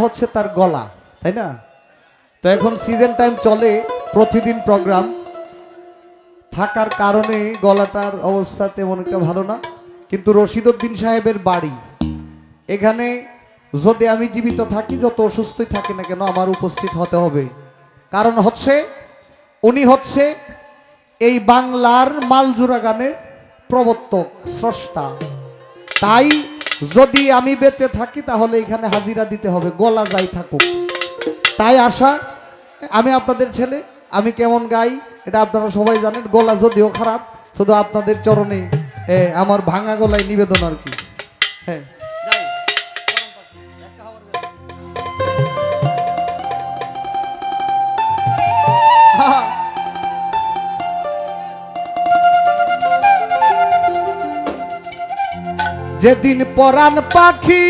হচ্ছে তার গলা, তাই না? তো এখন সিজন টাইম চলে, প্রতিদিন প্রোগ্রাম থাকার কারণে গলাটার অবস্থা তেমন একটা ভালো না। কিন্তু রশিদউদ্দিন সাহেবের বাড়ি এখানে, যদি আমি জীবিত থাকি, যত অসুস্থই থাকি না কেন, আমার উপস্থিত হতে হবে। কারণ হচ্ছে উনি হচ্ছে এই বাংলার মালজুরা গানের প্রবর্তক, স্রষ্টা। তাই যদি আমি বেঁচে থাকি তাহলে এখানে হাজিরা দিতে হবে, গলা যাই থাকুক। তাই আশা, আমি আপনাদের ছেলে, আমি কেমন গাই এটা আপনারা সবাই জানেন। গলা যদিও খারাপ, শুধু আপনাদের চরণে আমার ভাঙা গলায় নিবেদন আর কি। হ্যাঁ, যেদিন পরাণ পাখি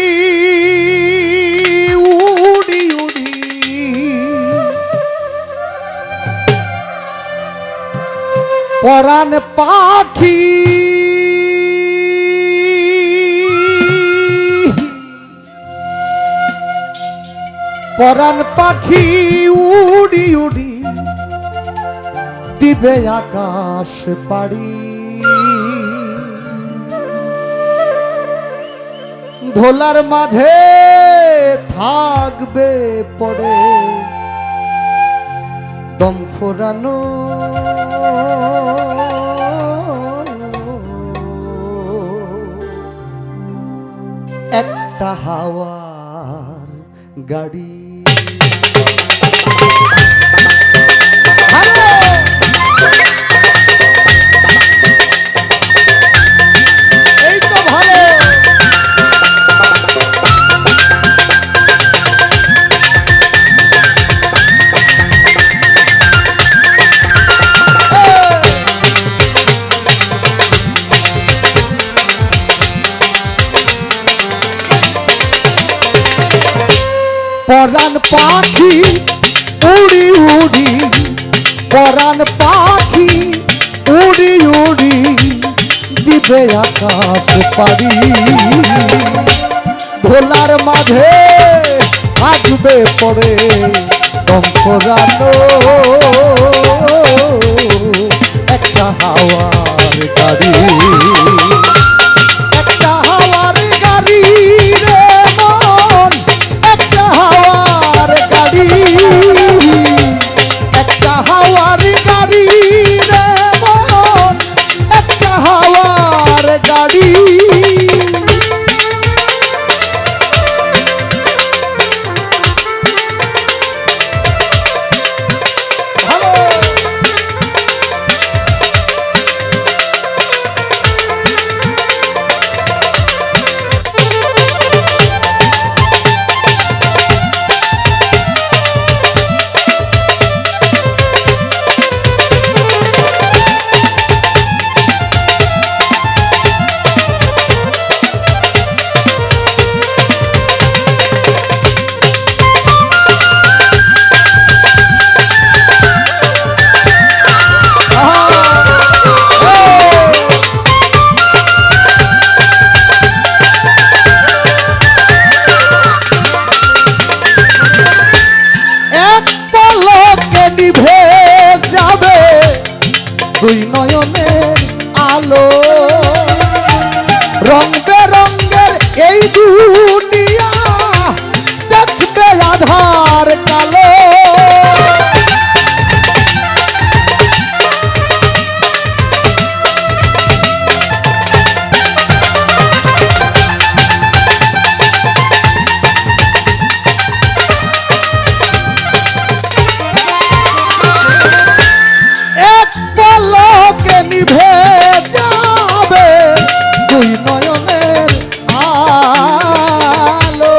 উড়ি উড়ি পরাণ পাখি পরাণ পাখি উড়ি উড়ি দিবে আকাশ পাড়ি, ধোলার মাঝে থাকবে পড়ে দম ফোরানো, একটা হাওয়ার গাড়ি। এই তো ভালো। পরাণ পাখি উড়ি উড়ি পরাণ পাখি উড়ি উড়ি দিবে আকাশ পাড়ি, ধোলার মাঝে আসবে পড়ে দম ফোরানো, একটা হাওয়ার গাড়ি, একটা হাওয়ার গাড়ি রে মন, একটা হাওয়ার গাড়ি, একটা হাওয়ার গাড়ি রে মন, একটা হাওয়ার গাড়ি। দুই নয়নের আলো, রং বেরঙ্গের এই দুনিয়া দেখবে আধার কালো, নিভে যাবে দুই নয়নের আলো,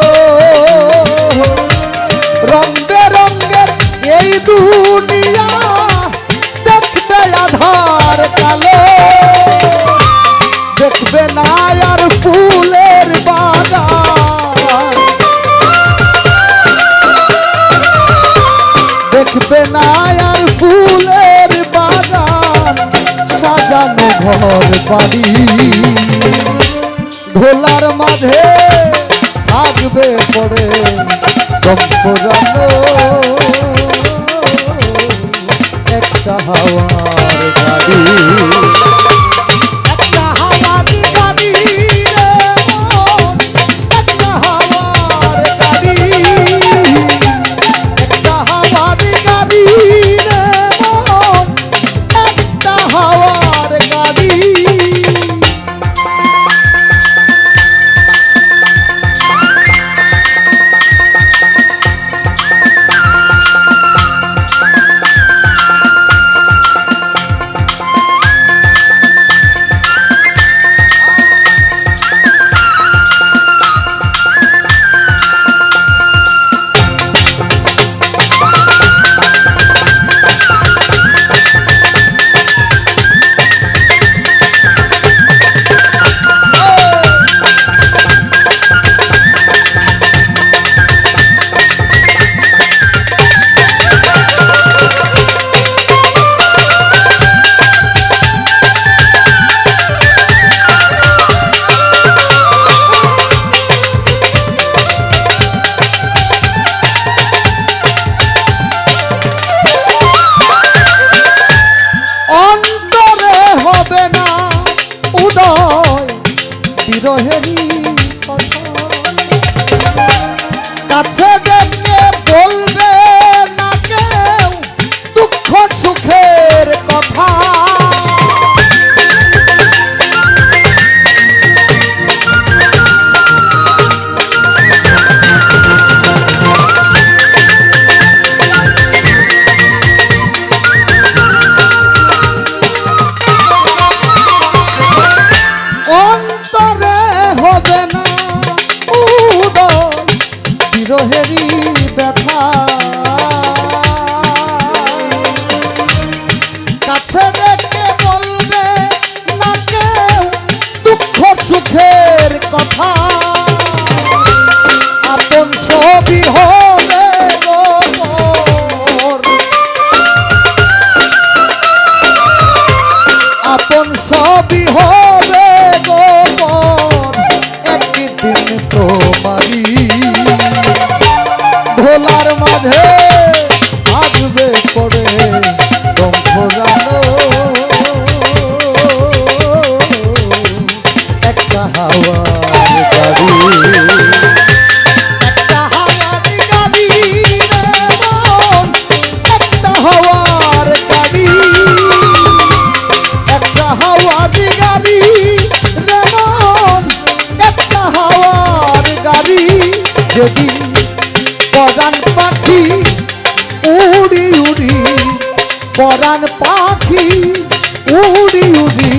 রং বেরঙ্গের এই দুনিয়া দেখবে আধার কালো, দেখবে না আর ফুলের বাগান, দেখবে না আর ফুলের বাগান, সাজানো ঘর বাড়ি, ধোলার মাঝে থাকবে পড়ে দম ফোরানো একটা হাওয়ার গাড়ি, একটা হাওয়ার গাড়ি রে মন, একটা হাওয়ার গাড়ি, একটা হাওয়ার গাড়ি রে মন, একটা হাওয়ার গাড়ি। বিরহেরই কথা কাছে ডেকে বলবে না কেউ দুঃখ সুখের কথা। বিরহেরই ব্যথা কাছে ডেকে বলবে না কেউ দুঃখ সুখের কথা। আপন ছবি হবে গোপন, আপন ছবি হবে গোপন, একদিন তোমারই ভোলার মাঝে আসবে পড়ে দম ফোরানো একটা হাওয়ার গাড়ি, একটা হাওয়ার গাড়ি রে মন, একটা হাওয়ার গাড়ি, একটা হাওয়ার গাড়ি রে মন, একটা হাওয়ার গাড়ি। যেদিন পরাণ পাখি উড়ি উড়ি, পরাণ পাখি উড়ি উড়ি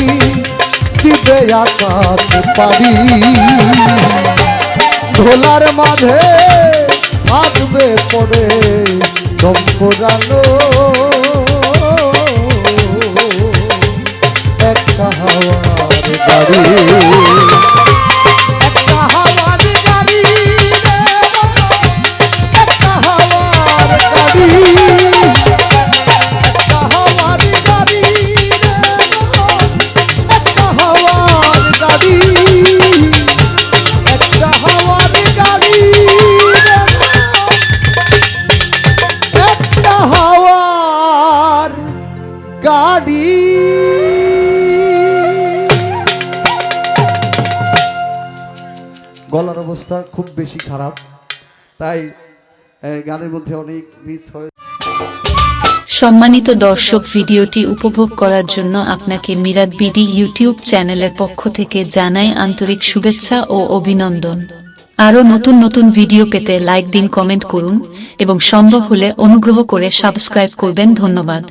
দিবে আকাশ পাড়ি, ধোলার মাঝে থাকবে পড়ে দম ফোরানো একটা হাওয়ার গাড়ি, একটা হাওয়ার গাড়ি রে একটা হাওয়ার গাড়ি, একটা হাওয়ার গাড়ি রে একটা হাওয়ার গাড়ি, একটা হাওয়ার গাড়ি রে একটা হাওয়ার গাড়ি। গলার অবস্থা খুব বেশি খারাপ, তাই গানের মধ্যে অনেক মিস হয়। সম্মানিত দর্শক, ভিডিওটি উপভোগ করার জন্য আপনাকে মিরাত বিডি ইউটিউব চ্যানেলের পক্ষ থেকে জানাই আন্তরিক শুভেচ্ছা ও অভিনন্দন। আরও নতুন নতুন ভিডিও পেতে লাইক দিন, কমেন্ট করুন এবং সম্ভব হলে অনুগ্রহ করে সাবস্ক্রাইব করবেন। ধন্যবাদ।